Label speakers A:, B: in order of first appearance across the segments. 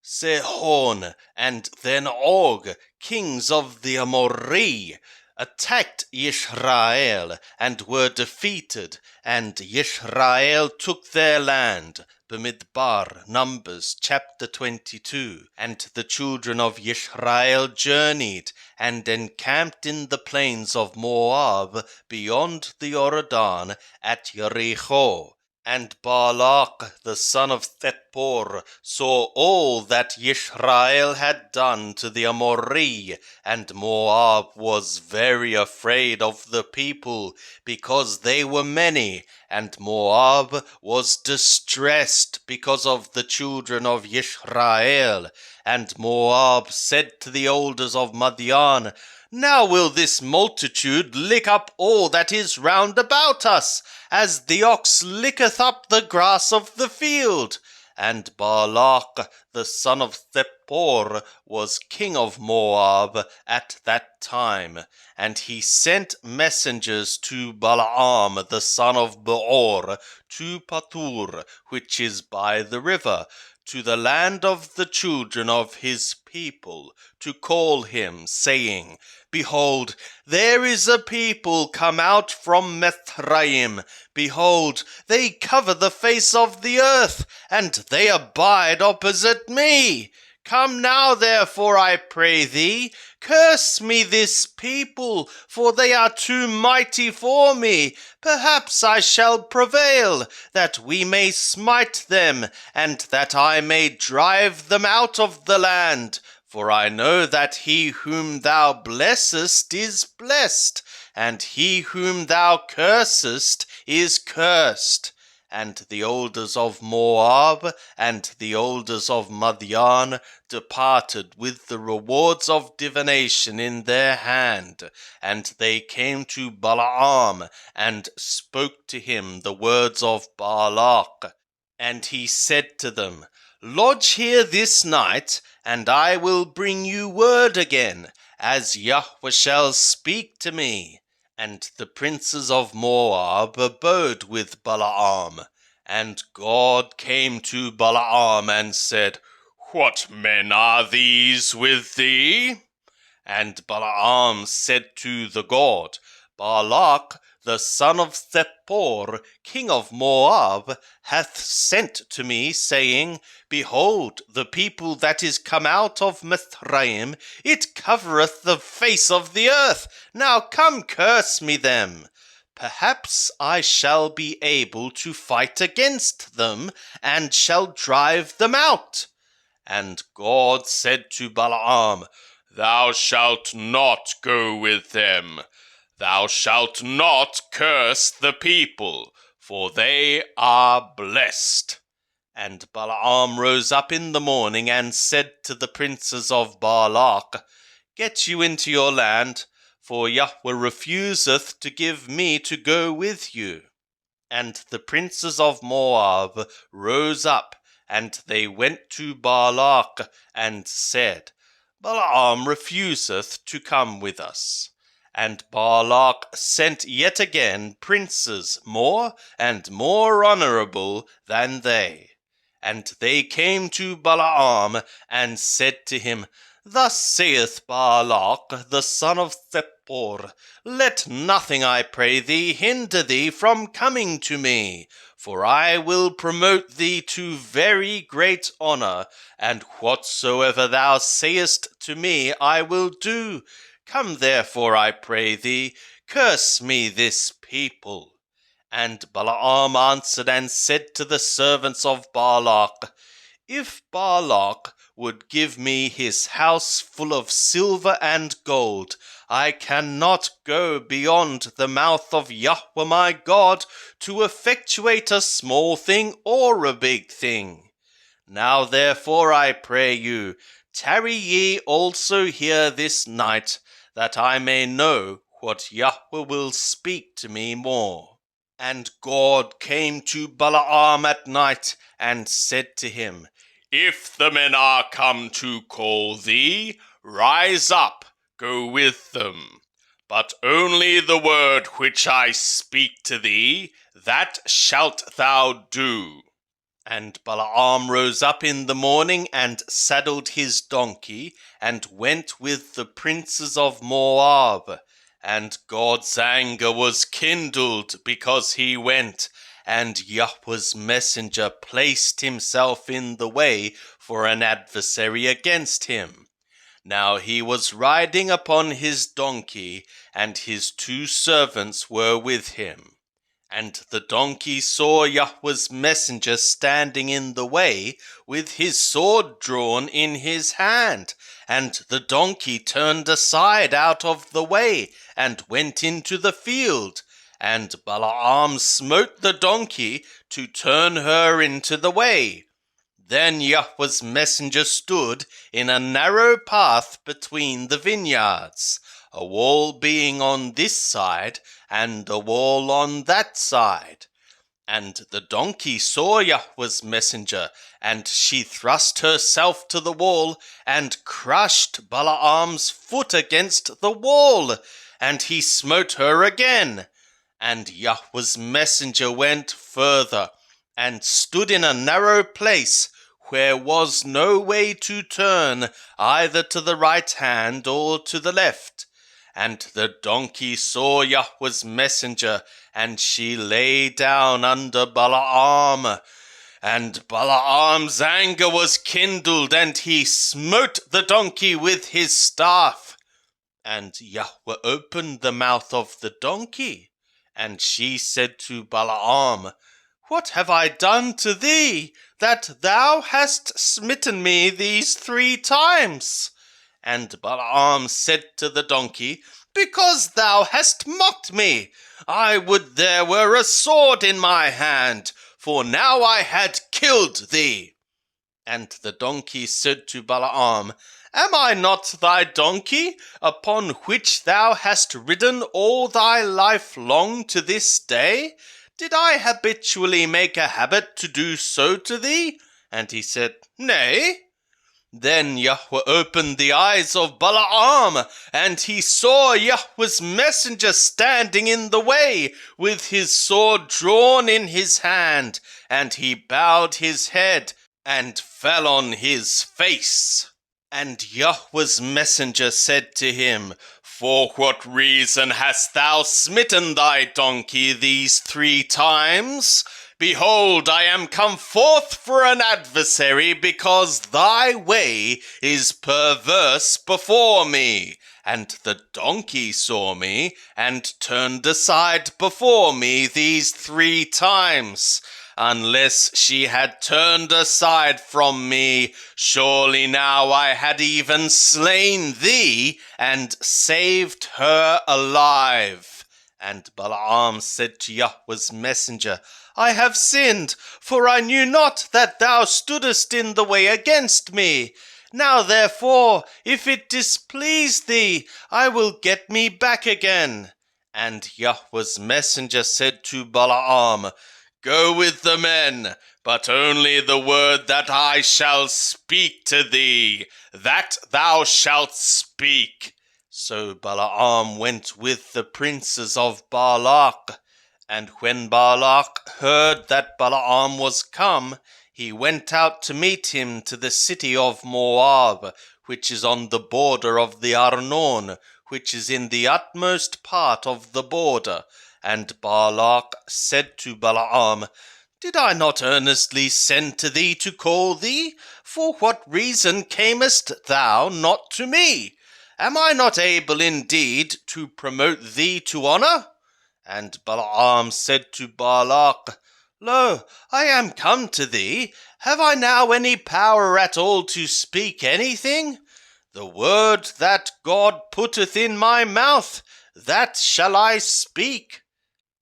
A: Sihon and then Og, kings of the Amorri, attacked Yisrael and were defeated, and Yisrael took their land. Bamidbar, Numbers chapter 22. And the children of Yisrael journeyed and encamped in the plains of Moab beyond the Jordan at Jericho. And Balak the son of Zippor saw all that Yisrael had done to the Amorri, and Moab was very afraid of the people, because they were many, and Moab was distressed because of the children of Yisrael. And Moab said to the elders of Madian, Now will this multitude lick up all that is round about us, as the ox licketh up the grass of the field. And Balak the son of Zippor was king of Moab at that time, and he sent messengers to Balaam the son of Beor to Patur, which is by the river, to the land of the children of his people, to call him, saying, Behold, there is a people come out from Mithraim. Behold, they cover the face of the earth, and they abide opposite me. Come now, therefore, I pray thee, curse me this people, for they are too mighty for me. Perhaps I shall prevail, that we may smite them, and that I may drive them out of the land. For I know that he whom thou blessest is blessed, and he whom thou cursest is cursed. And the elders of Moab and the elders of Madian departed with the rewards of divination in their hand, and they came to Balaam and spoke to him the words of Balak. And he said to them, Lodge here this night, and I will bring you word again, as Yahweh shall speak to me. And the princes of Moab abode with Balaam. And God came to Balaam and said, What men are these with thee? And Balaam said to the God, Balak the son of Zippor, king of Moab, hath sent to me, saying, Behold, the people that is come out of Mithraim, it covereth the face of the earth. Now come, curse me them. Perhaps I shall be able to fight against them, and shall drive them out. And God said to Balaam, Thou shalt not go with them. Thou shalt not curse the people, for they are blessed. And Balaam rose up in the morning and said to the princes of Balak, Get you into your land, for Yahweh refuseth to give me to go with you. And the princes of Moab rose up, and they went to Balak, and said, Balaam refuseth to come with us. And Balak sent yet again princes more and more honorable than they. And they came to Balaam, and said to him, Thus saith Balak the son of Zippor, Let nothing, I pray thee, hinder thee from coming to me, for I will promote thee to very great honor, and whatsoever thou sayest to me I will do. Come therefore, I pray thee, curse me this people. And Balaam answered and said to the servants of Balak, If Balak would give me his house full of silver and gold, I cannot go beyond the mouth of Yahweh my God to effectuate a small thing or a big thing. Now therefore I pray you, tarry ye also here this night, that I may know what Yahweh will speak to me more. And God came to Balaam at night, and said to him, If the men are come to call thee, rise up, go with them. But only the word which I speak to thee, that shalt thou do. And Balaam rose up in the morning and saddled his donkey and went with the princes of Moab. And God's anger was kindled because he went, and Yahweh's messenger placed himself in the way for an adversary against him. Now he was riding upon his donkey, and his 2 servants were with him. And the donkey saw Yahweh's messenger standing in the way with his sword drawn in his hand. And the donkey turned aside out of the way and went into the field. And Balaam smote the donkey to turn her into the way. Then Yahweh's messenger stood in a narrow path between the vineyards, a wall being on this side and a wall on that side. And the donkey saw Yahweh's messenger, and she thrust herself to the wall and crushed Balaam's foot against the wall, and he smote her again. And Yahweh's messenger went further and stood in a narrow place where was no way to turn either to the right hand or to the left. And the donkey saw Yahweh's messenger, and she lay down under Balaam. And Balaam's anger was kindled, and he smote the donkey with his staff. And Yahweh opened the mouth of the donkey, and she said to Balaam, "What have I done to thee, that thou hast smitten me these 3 times? And Balaam said to the donkey, "Because thou hast mocked me. I would there were a sword in my hand, for now I had killed thee." And the donkey said to Balaam, "Am I not thy donkey, upon which thou hast ridden all thy life long to this day? Did I habitually make a habit to do so to thee?" And he said, "Nay." Then Yahweh opened the eyes of Balaam, and he saw Yahweh's messenger standing in the way, with his sword drawn in his hand, and he bowed his head and fell on his face. And Yahweh's messenger said to him, "For what reason hast thou smitten thy donkey these 3 times? Behold, I am come forth for an adversary, because thy way is perverse before me. And the donkey saw me, and turned aside before me these 3 times. Unless she had turned aside from me, surely now I had even slain thee, and saved her alive." And Balaam said to Yahweh's messenger, "I have sinned, for I knew not that thou stoodest in the way against me. Now therefore, if it displease thee, I will get me back again." And Yahweh's messenger said to Balaam, "Go with the men, but only the word that I shall speak to thee, that thou shalt speak." So Balaam went with the princes of Balak. And when Balak heard that Balaam was come, he went out to meet him to the city of Moab, which is on the border of the Arnon, which is in the utmost part of the border. And Balak said to Balaam, "Did I not earnestly send to thee to call thee? For what reason camest thou not to me? Am I not able indeed to promote thee to honor?" And Balaam said to Balak, "Lo, I am come to thee. Have I now any power at all to speak anything? The word that God putteth in my mouth, that shall I speak."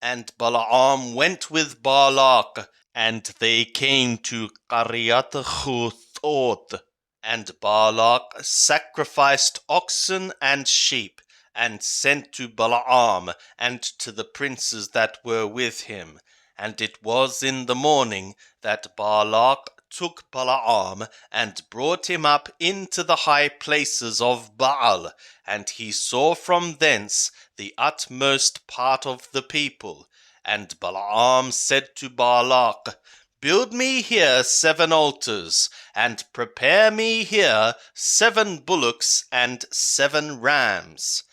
A: And Balaam went with Balak, and they came to Kiriath-Huthot. And Balak sacrificed oxen and sheep, and sent to Balaam and to the princes that were with him. And it was in the morning that Balak took Balaam and brought him up into the high places of Baal, and he saw from thence the utmost part of the people. And Balaam said to Balak, Build me here 7 altars, and prepare me here 7 bullocks and 7 rams.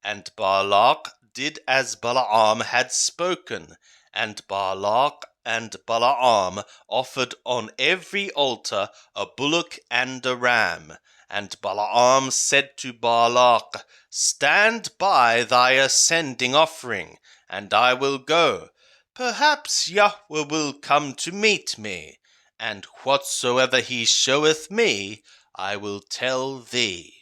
A: And Balak did as Balaam had spoken, and Balak and Balaam offered on every altar a bullock and a ram. And Balaam said to Balak, Stand by thy ascending offering, and I will go. Perhaps Yahweh will come to meet me, and whatsoever he showeth me, I will tell thee.